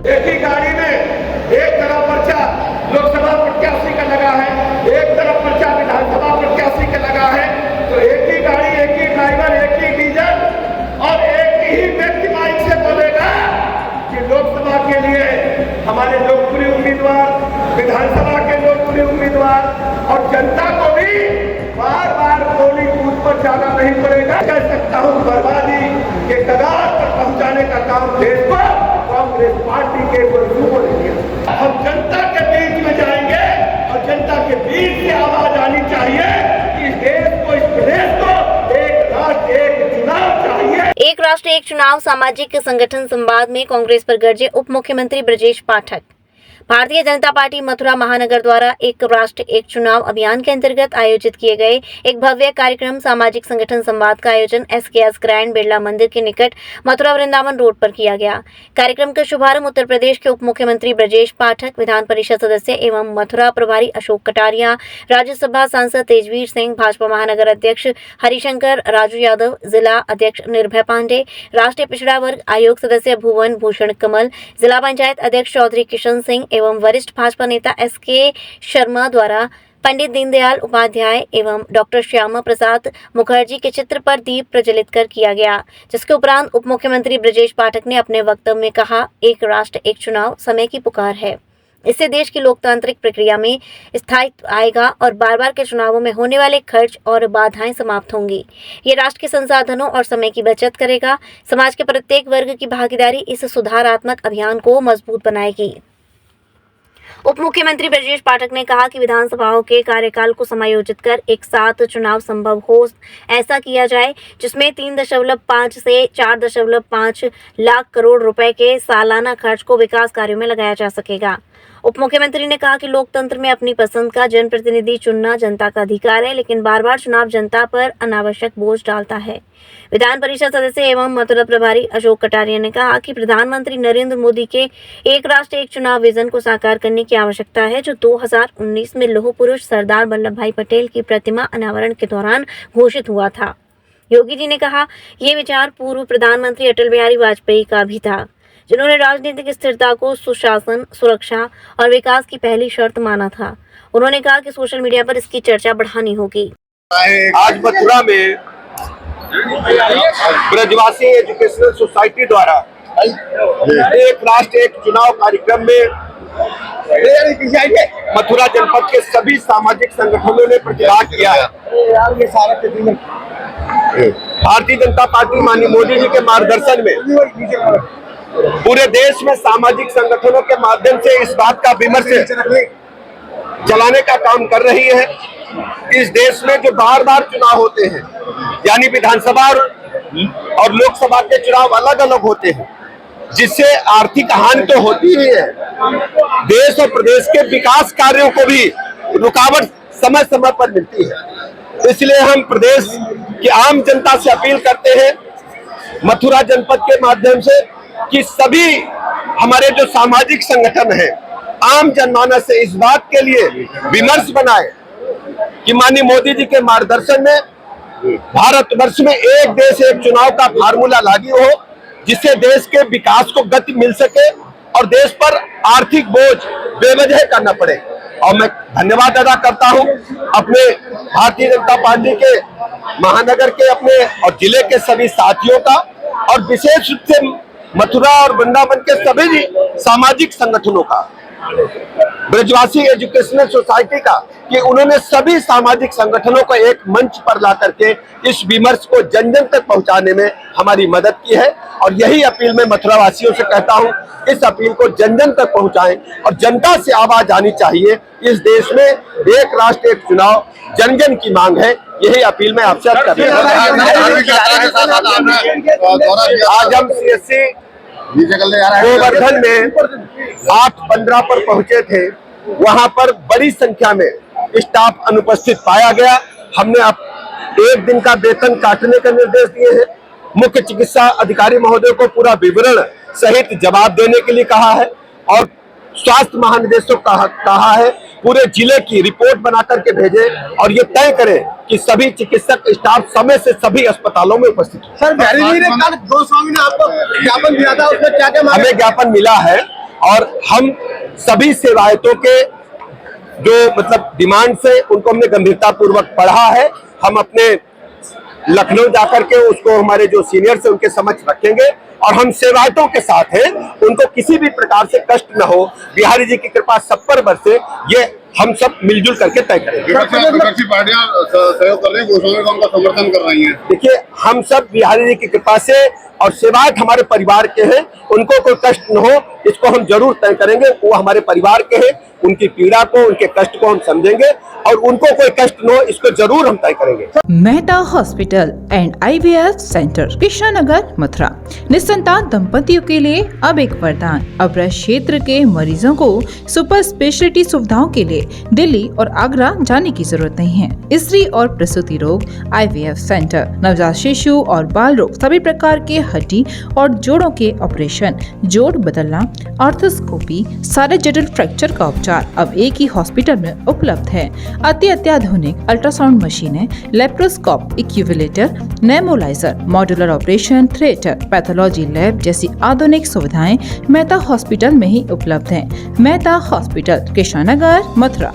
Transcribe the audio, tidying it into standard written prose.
एक ही गाड़ी में एक तरफ पर्चा लोकसभा प्रत्याशी का लगा है, एक तरफ पर्चा विधानसभा प्रत्याशी का लगा है, तो एक ही गाड़ी, एक ही ड्राइवर, एक ही डीजल और एक ही व्यक्ति माइक से बोलेगा कि लोकसभा के लिए हमारे लोकप्रिय उम्मीदवार, विधानसभा के लोकप्रिय उम्मीदवार, और जनता को भी बार बार पोलिंग बूथ पर जाना नहीं पड़ेगा। कह सकता हूँ बर्बादी के कगार पर पहुंचाने का काम देश पर कांग्रेस पार्टी के मंसूबों ने किया। हम जनता के बीच में जाएंगे और जनता के बीच से आवाज आनी चाहिए कि इस देश को, इस प्रदेश को एक राष्ट्र एक चुनाव चाहिए। एक राष्ट्र एक चुनाव सामाजिक संगठन संवाद में कांग्रेस पर गरजे उप मुख्यमंत्री ब्रजेश पाठक। भारतीय जनता पार्टी मथुरा महानगर द्वारा एक राष्ट्र एक चुनाव अभियान के अंतर्गत आयोजित किए गए एक भव्य कार्यक्रम सामाजिक संगठन संवाद का आयोजन SKS ग्रैंड बिरला मंदिर के निकट मथुरा वृंदावन रोड पर किया गया। कार्यक्रम का शुभारंभ उत्तर प्रदेश के उप मुख्यमंत्री ब्रजेश पाठक, विधान परिषद सदस्य एवं मथुरा प्रभारी अशोक कटारिया, राज्यसभा सांसद तेजवीर सिंह, भाजपा महानगर अध्यक्ष हरिशंकर राजू यादव, जिला अध्यक्ष निर्भय पांडे, राष्ट्रीय पिछड़ा वर्ग आयोग सदस्य भुवन भूषण कमल, जिला पंचायत अध्यक्ष चौधरी किशन सिंह एवं वरिष्ठ भाजपा नेता SK शर्मा द्वारा पंडित दीनदयाल उपाध्याय एवं डॉक्टर श्यामा प्रसाद मुखर्जी के चित्र पर दीप प्रज्वलित कर किया गया, जिसके उपरांत उप मुख्यमंत्री ब्रजेश पाठक ने अपने वक्तव्य में कहा, एक राष्ट्र एक चुनाव समय की पुकार है। इससे देश की लोकतांत्रिक प्रक्रिया में स्थायित्व आएगा और बार बार के चुनावों में होने वाले खर्च और बाधाएं समाप्त होंगी। ये राष्ट्र के संसाधनों और समय की बचत करेगा। समाज के प्रत्येक वर्ग की भागीदारी इस सुधारात्मक अभियान को मजबूत बनाएगी। उप मुख्यमंत्री ब्रजेश पाठक ने कहा कि विधानसभाओं के कार्यकाल को समायोजित कर एक साथ चुनाव संभव हो, ऐसा किया जाए जिसमें 3.5 से 4.5 लाख करोड़ रुपए के सालाना खर्च को विकास कार्यों में लगाया जा सकेगा। उप मुख्यमंत्री ने कहा कि लोकतंत्र में अपनी पसंद का जनप्रतिनिधि चुनना जनता का अधिकार है, लेकिन बार बार चुनाव जनता पर अनावश्यक बोझ डालता है। विधान परिषद सदस्य एवं मथुरा प्रभारी अशोक कटारिया ने कहा कि प्रधानमंत्री नरेंद्र मोदी के एक राष्ट्र एक चुनाव विजन को साकार करने की आवश्यकता है, जो 2019 में लौह पुरुष सरदार वल्लभ भाई पटेल की प्रतिमा अनावरण के दौरान घोषित हुआ था। योगी जी ने कहा, ये विचार पूर्व प्रधानमंत्री अटल बिहारी वाजपेयी का भी था, जिन्होंने राजनीतिक स्थिरता को सुशासन, सुरक्षा और विकास की पहली शर्त माना था। उन्होंने कहा कि सोशल मीडिया पर इसकी चर्चा बढ़ानी होगी। आज मथुरा में ब्रजवासी एजुकेशनल सोसाइटी द्वारा एक राष्ट्र एक चुनाव कार्यक्रम में मथुरा जनपद के सभी सामाजिक संगठनों ने प्रतिभाग किया है। भारतीय जनता पार्टी माननीय मोदी जी के मार्गदर्शन में पूरे देश में सामाजिक संगठनों के माध्यम से इस बात का विमर्श चलाने का काम कर रही है। इस देश में जो बार बार चुनाव होते हैं, यानी विधानसभा और लोकसभा के चुनाव अलग अलग होते हैं, जिससे आर्थिक हानि तो होती ही है, देश और प्रदेश के विकास कार्यों को भी रुकावट समय समय पर मिलती है। इसलिए हम प्रदेश की आम जनता से अपील करते हैं, मथुरा जनपद के माध्यम से, कि सभी हमारे जो सामाजिक संगठन हैं, आम जनमानस से इस बात के लिए विमर्श बनाए कि माननीय मोदी जी के मार्गदर्शन में भारतवर्ष में एक देश एक चुनाव का फार्मूला लागू हो, जिससे देश के विकास को गति मिल सके और देश पर आर्थिक बोझ बेवजह का न पड़े। और मैं धन्यवाद अदा करता हूं अपने भारतीय जनता पार्टी के महानगर के अपने और जिले के सभी साथियों का, और विशेष रूप से मथुरा और वृंदावन के सभी सामाजिक संगठनों का, ब्रजवासी एजुकेशनल सोसाइटी का, कि उन्होंने सभी सामाजिक संगठनों को एक मंच पर ला करके इस विमर्श को जन जन तक पहुंचाने में हमारी मदद की है। और यही अपील मैं मथुरा वासियों से कहता हूं, इस अपील को जन जन तक पहुंचाएं और जनता से आवाज आनी चाहिए। इस देश में एक राष्ट्र एक चुनाव जन जन की मांग है, यही अपील मैं आपसे कर रहा हूं। आज हम CSC गोवर्धन में 8-15 पर पहुंचे थे, वहां पर बड़ी संख्या में स्टाफ अनुपस्थित पाया गया। हमने अब एक दिन का वेतन काटने का निर्देश दिए हैं। मुख्य चिकित्सा अधिकारी महोदय को पूरा विवरण सहित जवाब देने के लिए कहा है, और स्वास्थ्य महानिदेशक कहा है पूरे जिले की रिपोर्ट बना करके भेजे और ये तय करें कि सभी चिकित्सक स्टाफ समय से सभी अस्पतालों में उपस्थित हो। सर, गोस्वामी ने आपको ज्ञापन दिया था, उसमें क्या क्या हमें ज्ञापन मिला है और हम सभी सेवायतों के जो मतलब डिमांड्स है उनको हमने गंभीरता पूर्वक पढ़ा है। हम अपने लखनऊ जाकर के उसको हमारे जो सीनियर्स हैं उनके समक्ष रखेंगे और हम सेवायतों के साथ हैं, उनको किसी भी प्रकार से कष्ट न हो, बिहारी जी की कृपा सब पर बरसे, ये हम सब मिलजुल करके तय करेंगे। विपक्षी पार्टियां सहयोग कर रही हैं, घोषणाओं का उनका समर्थन कर रही हैं। देखिए, हम सब बिहारी जी की कृपा से और सेवायत हमारे परिवार के हैं, उनको कोई कष्ट न हो इसको हम जरूर तय करेंगे। वो हमारे परिवार के हैं, उनकी पीड़ा को, उनके कष्ट को हम समझेंगे और उनको कोई कष्ट न हो इसको जरूर हम तय करेंगे। Mehta hospital and IVF centre, Krishnanagar, Mathura. निसंतान दंपतियों के लिए अब एक वरदान। अब क्षेत्र के मरीजों को सुपर स्पेशलिटी सुविधाओं के लिए दिल्ली और आगरा जाने की जरूरत नहीं है। स्त्री और प्रसूति रोग, IVF सेंटर, नवजात शिशु और बाल रोग, सभी प्रकार के हड्डी और जोड़ों के ऑपरेशन, जोड़ बदलना, आर्थोस्कोपी, सारे जटिल फ्रैक्चर का उपचार अब एक ही हॉस्पिटल में उपलब्ध है। अत्याधुनिक अल्ट्रासाउंड मशीनें, लेप्रोस्कोप, इक्यूविलेटर, नेमोलाइजर, modular operation theatre, pathology lab जैसी आधुनिक सुविधाएं मेहता हॉस्पिटल में ही उपलब्ध हैं। मेहता हॉस्पिटल, कृष्णानगर, मथुरा।